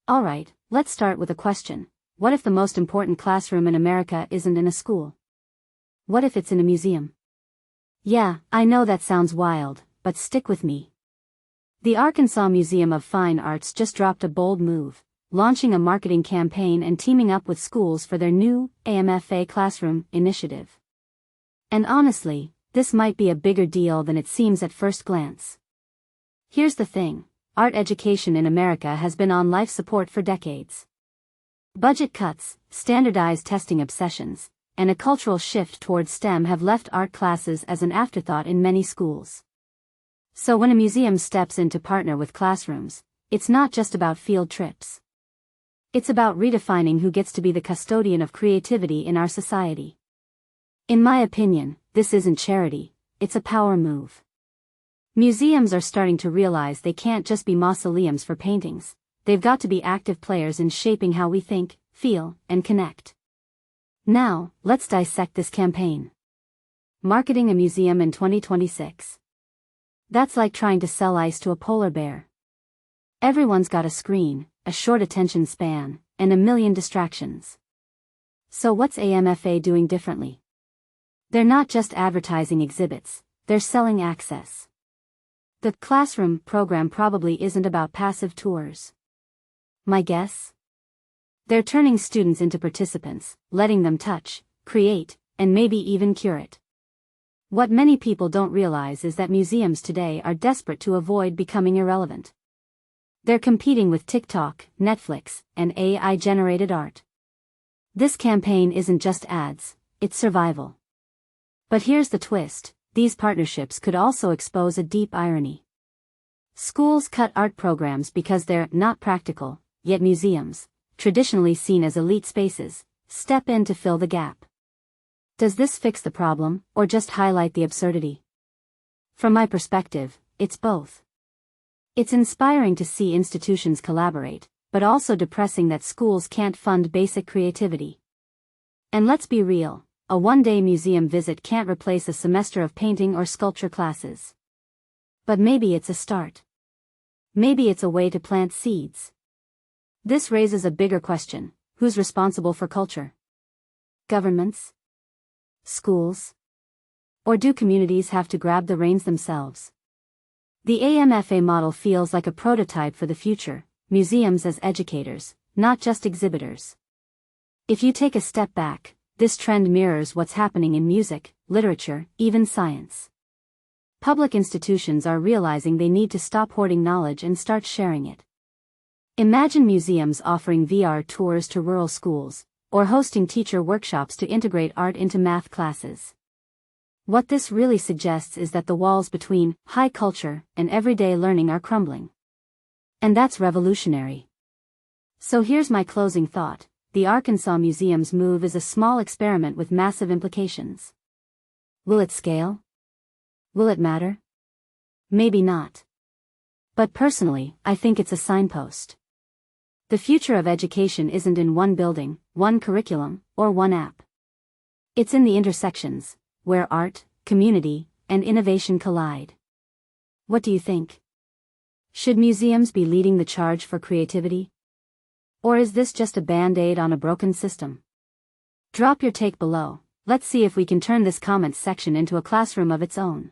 Alright, let's start with a question. What if the most important classroom in America isn't in a school? What if it's in a museum? Yeah, I know that sounds wild, but stick with me. The Arkansas Museum of Fine Arts just dropped a bold move, launching a marketing campaign and teaming up with schools for their new AMFA Classroom initiative. And honestly, this might be a bigger deal than it seems at first glance. Here's the thing, art education in America has been on life support for decades. Budget cuts, standardized testing obsessions, and a cultural shift towards STEM have left art classes as an afterthought in many schools. So when a museum steps in to partner with classrooms, it's not just about field trips. It's about redefining who gets to be the custodian of creativity in our society. In my opinion, this isn't charity, it's a power move. Museums are starting to realize they can't just be mausoleums for paintings, they've got to be active players in shaping how we think, feel, and connect. Now, let's dissect this campaign. Marketing a museum in 2026. That's like trying to sell ice to a polar bear. Everyone's got a screen, a short attention span, and a million distractions. So what's AMFA doing differently? They're not just advertising exhibits, they're selling access. The classroom program probably isn't about passive tours. My guess? They're turning students into participants, letting them touch, create, and maybe even curate. What many people don't realize is that museums today are desperate to avoid becoming irrelevant. They're competing with TikTok, Netflix, and AI-generated art. This campaign isn't just ads, it's survival. But here's the twist, these partnerships could also expose a deep irony. Schools cut art programs because they're not practical, yet museums, traditionally seen as elite spaces, step in to fill the gap. Does this fix the problem, or just highlight the absurdity? From my perspective, it's both. It's inspiring to see institutions collaborate, but also depressing that schools can't fund basic creativity. And let's be real, a one-day museum visit can't replace a semester of painting or sculpture classes. But maybe it's a start. Maybe it's a way to plant seeds. This raises a bigger question, who's responsible for culture? Governments? Schools? Or do communities have to grab the reins themselves? The AMFA model feels like a prototype for the future, museums as educators, not just exhibitors. If you take a step back, this trend mirrors what's happening in music, literature, even science. Public institutions are realizing they need to stop hoarding knowledge and start sharing it. Imagine museums offering VR tours to rural schools, or hosting teacher workshops to integrate art into math classes. What this really suggests is that the walls between high culture and everyday learning are crumbling. And that's revolutionary. So here's my closing thought, the Arkansas Museum's move is a small experiment with massive implications. Will it scale? Will it matter? Maybe not. But personally, I think it's a signpost. The future of education isn't in one building, one curriculum, or one app. It's in the intersections, where art, community, and innovation collide. What do you think? Should museums be leading the charge for creativity? Or is this just a band-aid on a broken system? Drop your take below, let's see if we can turn this comments section into a classroom of its own.